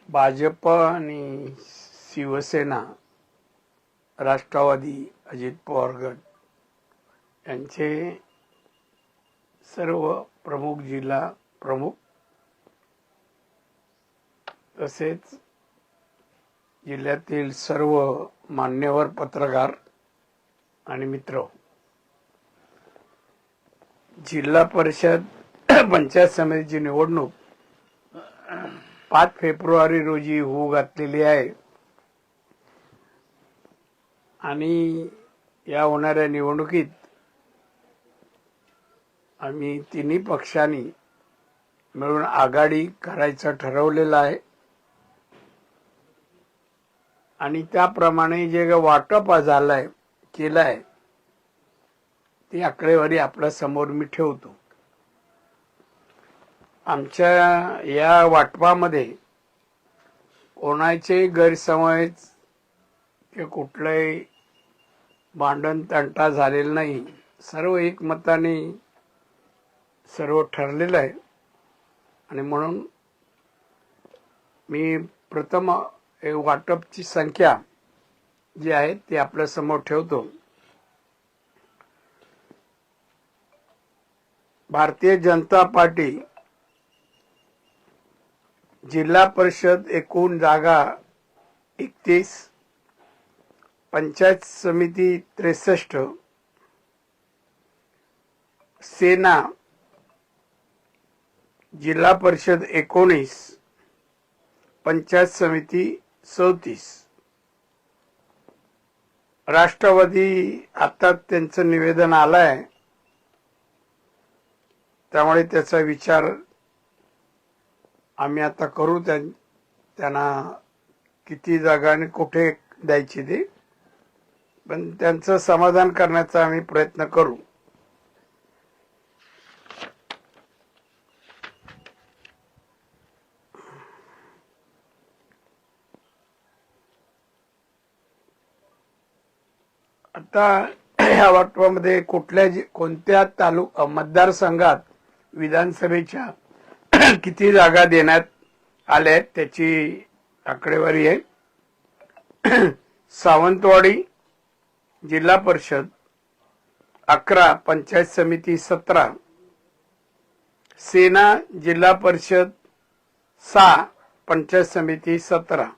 भाजप आणि शिवसेना, राष्ट्रवादी, अजित पवार गट यांचे सर्व प्रमुख, जिल्हा प्रमुख तसेच जिल्ह्यातील सर्व मान्यवर पत्रकार आणि मित्र, जिल्हा परिषद पंचायत समितीची निवडणूक 5 फेब्रुवारी रोजी होऊ घातलेली आहे आणि या होणाऱ्या निवडणुकीत आम्ही तिन्ही पक्षांनी मिळून आघाडी करायचं ठरवलेलं आहे आणि त्याप्रमाणे जे वाटप झालंय केलंय ती आकडेवारी आपल्या समोर मी ठेवतो। आमच्या या वाटपामध्ये कोणाचे गैरसमज की कुठलंही भांडण तंटा झालेला नाही, सर्व एकमताने सर्व ठरलेलं आहे आणि म्हणून मी प्रथम वाटपची संख्या जी आहे ती आपल्या समोर ठेवतो। भारतीय जनता पार्टी जिल्हा परिषद एकूण जागा 31, पंचायत समिती 63, सेना जिल्हा परिषद 19, पंचायत समिती 34, राष्ट्रवादी आता त्यांचं निवेदन आलंय त्यामुळे त्याचा विचार आम्ही आता करू, त्यांना किती जागा आणि कुठे द्यायची ते, पण त्यांचं समाधान करण्याचा आम्ही प्रयत्न करू। आता या वाटपामध्ये कोणत्या मतदारसंघात विधानसभेच्या किती जागा देण्यात आल्या आहेत त्याची आकडेवारी आहे। सावंतवाडी जिल्हा परिषद 11, पंचायत समिती 17, सेना जिल्हा परिषद 6, पंचायत समिती 17,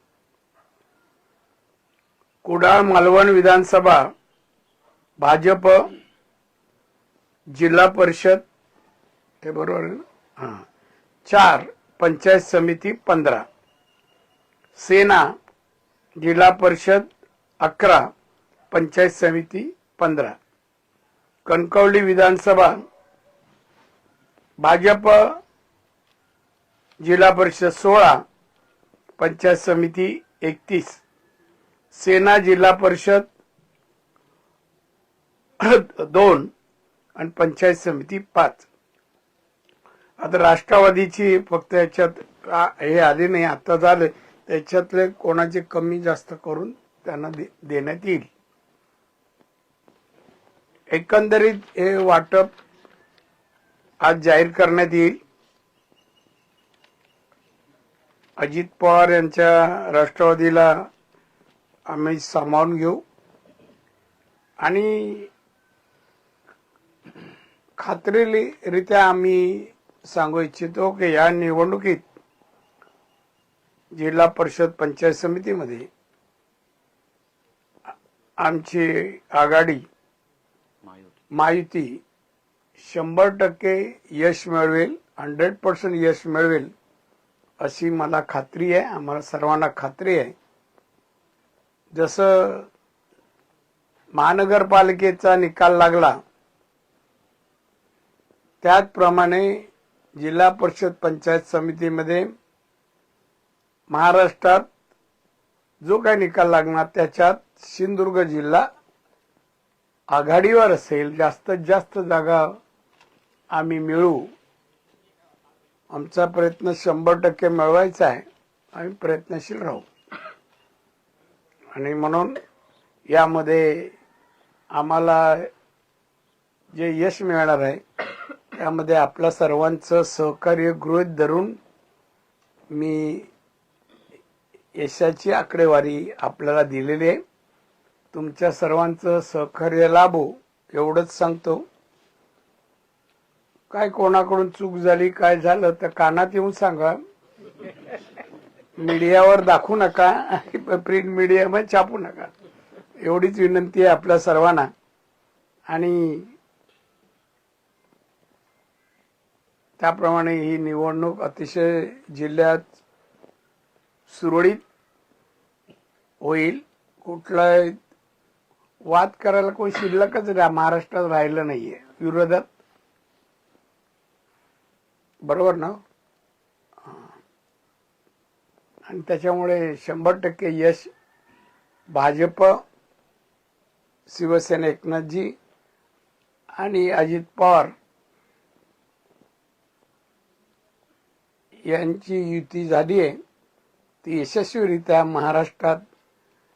कुडाळ मालवण विधानसभा भाजप जिल्हा परिषद, हे बरोबर आहे ना, 4, पंचायत समिती 15, सेना जिल्हा परिषद 11, पंचायत समिती 15, कणकवली विधानसभा भाजप जिल्हा परिषद 16, पंचायत समिती 31, सेना जिल्हा परिषद 2 आणि पंचायत समिती 5। आता राष्ट्रवादीची फक्त याच्यात हे आले नाही, आता झाले, त्याच्यातले कोणाचे कमी जास्त करून त्यांना देण्यात येईल। एकंदरीत हे वाटप आज जाहीर करण्यात येईल। अजित पवार यांच्या राष्ट्रवादीला आम्ही सामावून घेऊ आणि खात्रीरीत्या आम्ही सांगू इच्छितो की या निवडणुकीत जिल्हा परिषद पंचायत समितीमध्ये आमची आघाडी महायुती 100% यश मिळवेल, 100% यश मिळवेल अशी मला खात्री आहे, आम्हाला सर्वांना खात्री आहे। जसं महानगरपालिकेचा निकाल लागला त्याचप्रमाणे जिल्हा परिषद पंचायत समितीमध्ये महाराष्ट्रात जो काही निकाल लागणार त्याच्यात सिंधुदुर्ग जिल्हा आघाडीवर असेल, जास्तीत जास्त जागा आम्ही मिळवू, आमचा प्रयत्न 100% मिळवायचा आहे, आम्ही प्रयत्नशील राहू आणि म्हणून यामध्ये आम्हाला जे यश मिळणार आहे त्यामध्ये आपल्या सर्वांचं सहकार्य गृहीत धरून मी यशाची आकडेवारी आपल्याला दिलेली आहे. तुमच्या सर्वांचं सहकार्य लाभो एवढंच सांगतो. काय कोणाकडून चूक झाली काय झालं तर कानात येऊन सांगा, मीडियावर दाखवू नका, प्रिंट मीडियामध्ये छापू नका. एवढीच विनंती आहे आपल्या सर्वांना. आणि त्याप्रमाणे ही निवडणूक अतिशय जिल्ह्यात सुरळीत होईल. कुठला वाद करायला कोणी शिल्लकच महाराष्ट्रात राहिलं नाहीये विरोधात. बरोबर ना? आणि त्याच्यामुळे 100% यश भाजप, शिवसेना एकनाथजी आणि अजित पवार यांची युती झाली आहे. ती यशस्वीरित्या महाराष्ट्रात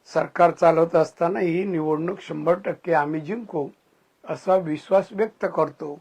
सरकार चालवत असताना ही निवडणूक 100% आम्ही जिंकू असा विश्वास व्यक्त करतो.